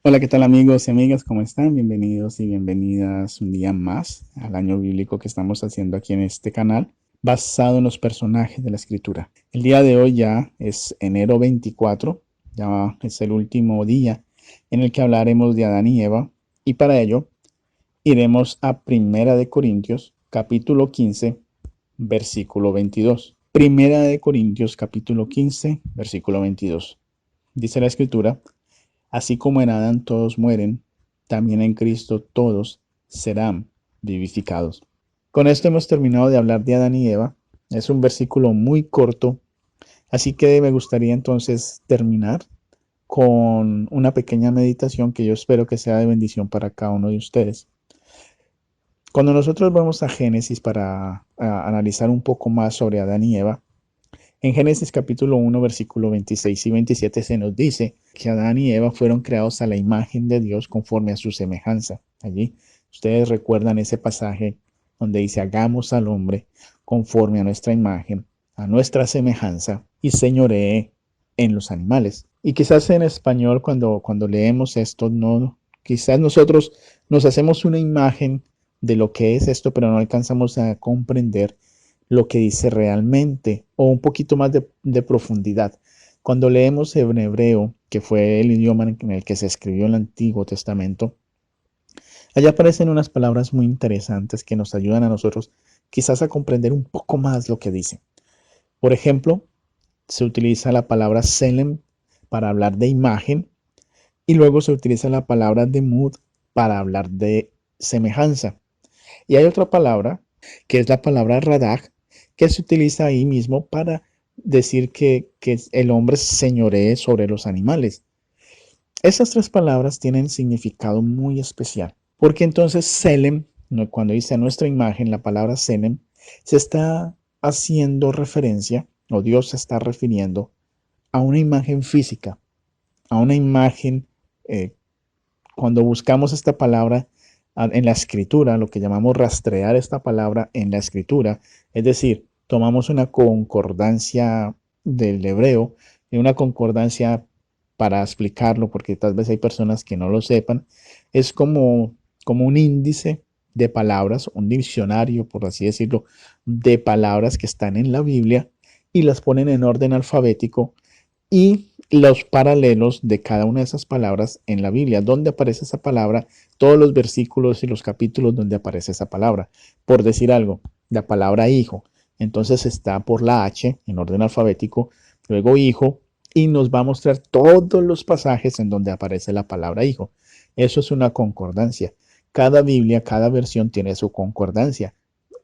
Hola, ¿qué tal amigos y amigas? ¿Cómo están? Bienvenidos y bienvenidas un día más al año bíblico que estamos haciendo aquí en este canal, basado en los personajes de la escritura. El día de hoy ya es enero 24, ya es el último día en el que hablaremos de Adán y Eva, y para ello iremos a Primera de Corintios, capítulo 15, versículo 22. Primera de Corintios, capítulo 15, versículo 22. Dice la escritura: Así como en Adán todos mueren, también en Cristo todos serán vivificados. Con esto hemos terminado de hablar de Adán y Eva. Es un versículo muy corto, así que me gustaría entonces terminar con una pequeña meditación que yo espero que sea de bendición para cada uno de ustedes. Cuando nosotros vamos a Génesis para analizar un poco más sobre Adán y Eva, en Génesis capítulo 1, versículo 26 y 27 se nos dice que Adán y Eva fueron creados a la imagen de Dios conforme a su semejanza. Allí ustedes recuerdan ese pasaje donde dice: hagamos al hombre conforme a nuestra imagen, a nuestra semejanza, y señoree en los animales. Y quizás en español cuando leemos esto, no, quizás nosotros nos hacemos una imagen de lo que es esto, pero no alcanzamos a comprender lo que dice realmente, o un poquito más de profundidad. Cuando leemos en hebreo, que fue el idioma en el que se escribió el Antiguo Testamento, allá aparecen unas palabras muy interesantes que nos ayudan a nosotros quizás a comprender un poco más lo que dice. Por ejemplo, se utiliza la palabra selem para hablar de imagen, y luego se utiliza la palabra demud para hablar de semejanza. Y hay otra palabra, que es la palabra radag, que se utiliza ahí mismo para decir que el hombre señoree sobre los animales. Esas tres palabras tienen significado muy especial, porque entonces Selem, cuando dice a nuestra imagen, la palabra Selem, se está haciendo referencia, o Dios se está refiriendo a una imagen física, a una imagen. Cuando buscamos esta palabra en la escritura, lo que llamamos rastrear esta palabra en la escritura, es decir, tomamos una concordancia del hebreo, y una concordancia, para explicarlo, porque tal vez hay personas que no lo sepan, es como un índice de palabras, un diccionario, por así decirlo, de palabras que están en la Biblia, y las ponen en orden alfabético, y los paralelos de cada una de esas palabras en la Biblia, donde aparece esa palabra, todos los versículos y los capítulos donde aparece esa palabra. Por decir algo, la palabra hijo, entonces está por la H en orden alfabético, luego hijo, y nos va a mostrar todos los pasajes en donde aparece la palabra hijo. Eso es una concordancia. Cada Biblia, cada versión tiene su concordancia.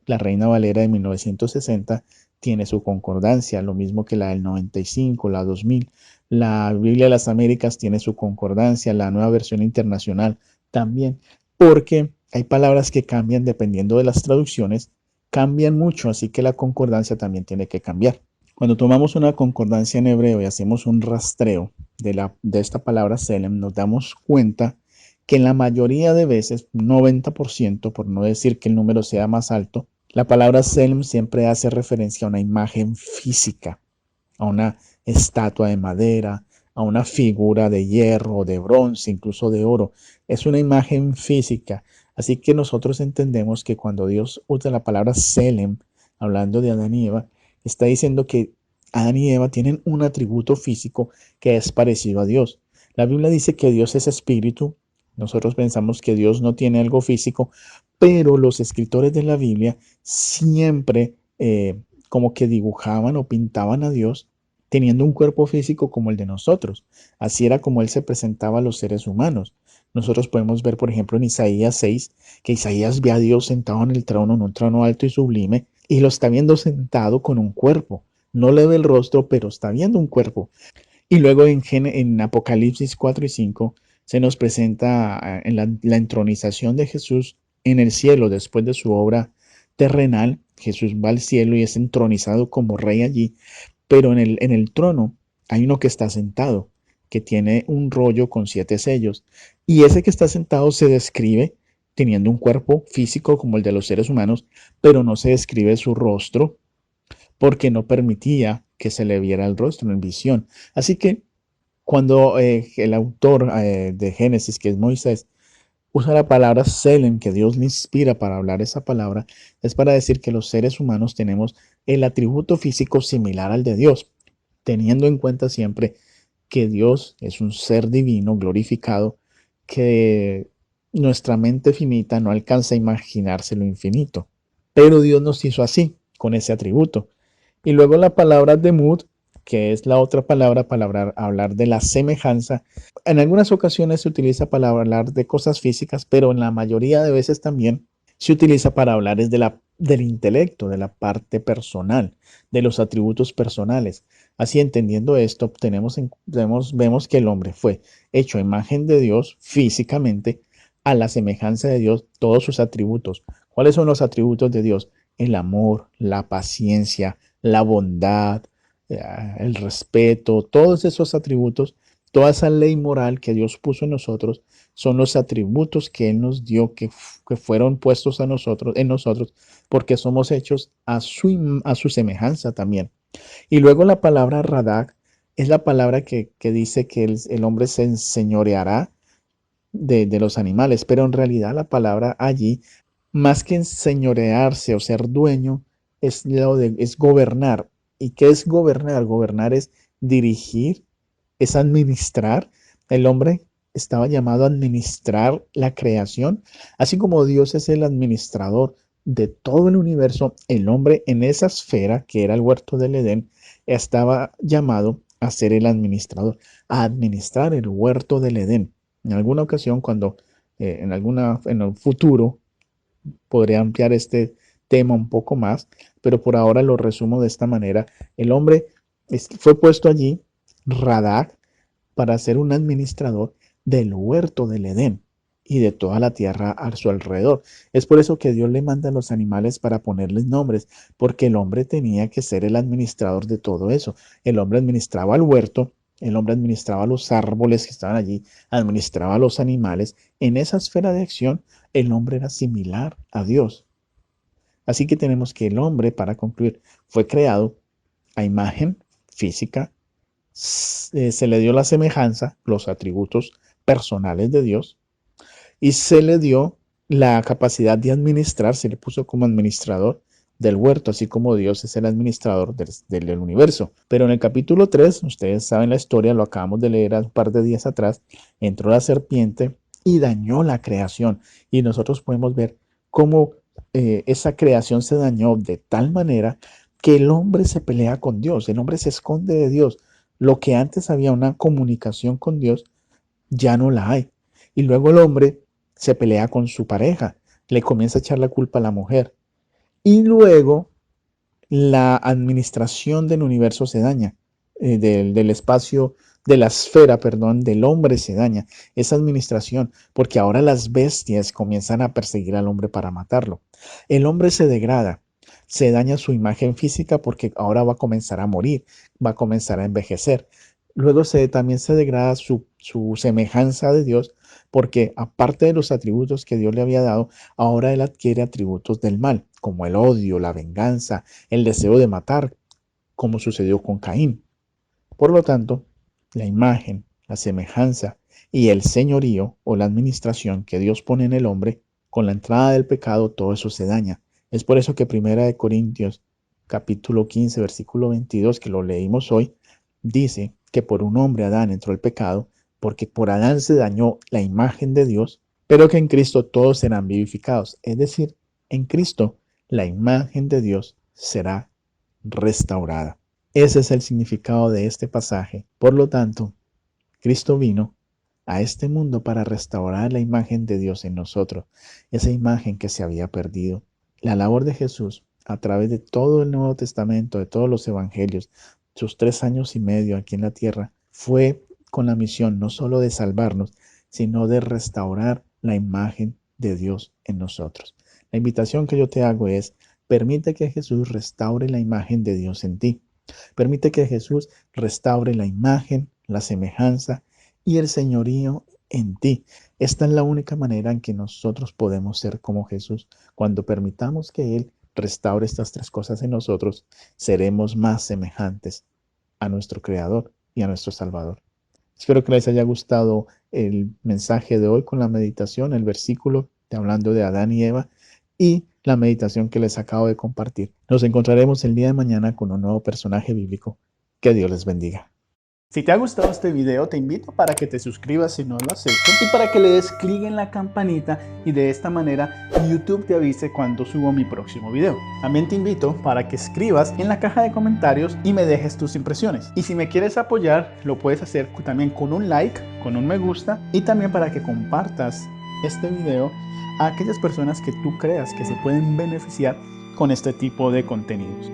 La Reina Valera de 1960 tiene su concordancia, lo mismo que la del 95, la 2000. La Biblia de las Américas tiene su concordancia, la Nueva Versión Internacional también, porque hay palabras que cambian dependiendo de las traducciones, cambian mucho, así que la concordancia también tiene que cambiar. Cuando tomamos una concordancia en hebreo y hacemos un rastreo de esta palabra Selem, nos damos cuenta que en la mayoría de veces, 90%, por no decir que el número sea más alto, la palabra Selm siempre hace referencia a una imagen física, a una estatua de madera, a una figura de hierro, de bronce, incluso de oro. Es una imagen física. Así que nosotros entendemos que cuando Dios usa la palabra Selem, hablando de Adán y Eva, está diciendo que Adán y Eva tienen un atributo físico que es parecido a Dios. La Biblia dice que Dios es espíritu. Nosotros pensamos que Dios no tiene algo físico, pero los escritores de la Biblia siempre como que dibujaban o pintaban a Dios teniendo un cuerpo físico como el de nosotros. Así era como Él se presentaba a los seres humanos. Nosotros podemos ver, por ejemplo, en Isaías 6, que Isaías ve a Dios sentado en el trono, en un trono alto y sublime, y lo está viendo sentado con un cuerpo. No le ve el rostro, pero está viendo un cuerpo. Y luego en Apocalipsis 4 y 5 se nos presenta en la entronización de Jesús en el cielo después de su obra terrenal. Jesús va al cielo y es entronizado como rey allí, pero en el trono hay uno que está sentado, que tiene un rollo con 7 sellos. Y ese que está sentado se describe teniendo un cuerpo físico como el de los seres humanos, pero no se describe su rostro porque no permitía que se le viera el rostro en visión. Así que Cuando el autor de Génesis, que es Moisés, usa la palabra Selem, que Dios le inspira para hablar esa palabra, es para decir que los seres humanos tenemos el atributo físico similar al de Dios, teniendo en cuenta siempre que Dios es un ser divino, glorificado, que nuestra mente finita no alcanza a imaginarse lo infinito. Pero Dios nos hizo así, con ese atributo. Y luego la palabra demut, que es la otra palabra para hablar de la semejanza. En algunas ocasiones se utiliza para hablar de cosas físicas, pero en la mayoría de veces también se utiliza para hablar es del intelecto, de la parte personal, de los atributos personales. Así entendiendo esto, vemos que el hombre fue hecho a imagen de Dios físicamente, a la semejanza de Dios, todos sus atributos. ¿Cuáles son los atributos de Dios? El amor, la paciencia, la bondad, el respeto, todos esos atributos, toda esa ley moral que Dios puso en nosotros, son los atributos que Él nos dio, que fueron puestos en nosotros, porque somos hechos a su semejanza también. Y luego la palabra radak es la palabra que dice que el hombre se enseñoreará de los animales, pero en realidad la palabra allí, más que enseñorearse o ser dueño, es gobernar. ¿Y qué es gobernar? Gobernar es dirigir, es administrar. El hombre estaba llamado a administrar la creación, así como Dios es el administrador de todo el universo. El hombre en esa esfera que era el huerto del Edén estaba llamado a ser el administrador, a administrar el huerto del Edén. En alguna ocasión, cuando en el futuro podría ampliar este tema un poco más, pero por ahora lo resumo de esta manera. El hombre fue puesto allí, Radak, para ser un administrador del huerto del Edén y de toda la tierra a su alrededor. Es por eso que Dios le manda a los animales para ponerles nombres, porque el hombre tenía que ser el administrador de todo eso. El hombre administraba el huerto, el hombre administraba los árboles que estaban allí, administraba los animales. En esa esfera de acción, el hombre era similar a Dios. Así que tenemos que el hombre, para concluir, fue creado a imagen física, se le dio la semejanza, los atributos personales de Dios, y se le dio la capacidad de administrar, se le puso como administrador del huerto, así como Dios es el administrador del universo. Pero en el capítulo 3, ustedes saben la historia, lo acabamos de leer un par de días atrás, entró la serpiente y dañó la creación. Y nosotros podemos ver cómo esa creación se dañó de tal manera que el hombre se pelea con Dios, el hombre se esconde de Dios. Lo que antes había una comunicación con Dios, ya no la hay. Y luego el hombre se pelea con su pareja, le comienza a echar la culpa a la mujer. Y luego la administración del universo se daña, del espacio, de la esfera, perdón, del hombre se daña. Esa administración, porque ahora las bestias comienzan a perseguir al hombre para matarlo. El hombre se degrada, se daña su imagen física porque ahora va a comenzar a morir, va a comenzar a envejecer. Luego también se degrada su semejanza de Dios porque aparte de los atributos que Dios le había dado, ahora él adquiere atributos del mal, como el odio, la venganza, el deseo de matar, como sucedió con Caín. Por lo tanto, la imagen, la semejanza y el señorío o la administración que Dios pone en el hombre, con la entrada del pecado, todo eso se daña. Es por eso que Primera de Corintios, capítulo 15, versículo 22, que lo leímos hoy, dice que por un hombre Adán entró el pecado, porque por Adán se dañó la imagen de Dios, pero que en Cristo todos serán vivificados. Es decir, en Cristo la imagen de Dios será restaurada. Ese es el significado de este pasaje. Por lo tanto, Cristo vino a este mundo para restaurar la imagen de Dios en nosotros, esa imagen que se había perdido. La labor de Jesús a través de todo el Nuevo Testamento, de todos los evangelios, sus 3 años y medio aquí en la tierra, fue con la misión no solo de salvarnos, sino de restaurar la imagen de Dios en nosotros. La invitación que yo te hago es, permite que Jesús restaure la imagen de Dios en ti. Permite que Jesús restaure la imagen, la semejanza y el señorío en ti. Esta es la única manera en que nosotros podemos ser como Jesús. Cuando permitamos que Él restaure estas tres cosas en nosotros, seremos más semejantes a nuestro Creador y a nuestro Salvador. Espero que les haya gustado el mensaje de hoy con la meditación, el versículo hablando de Adán y Eva y la meditación que les acabo de compartir. Nos encontraremos el día de mañana con un nuevo personaje bíblico. Que Dios les bendiga. Si te ha gustado este video, te invito para que te suscribas si no lo has hecho y para que le des clic en la campanita y de esta manera YouTube te avise cuando subo mi próximo video. También te invito para que escribas en la caja de comentarios y me dejes tus impresiones. Y si me quieres apoyar, lo puedes hacer también con un like, con un me gusta y también para que compartas este video a aquellas personas que tú creas que se pueden beneficiar con este tipo de contenidos.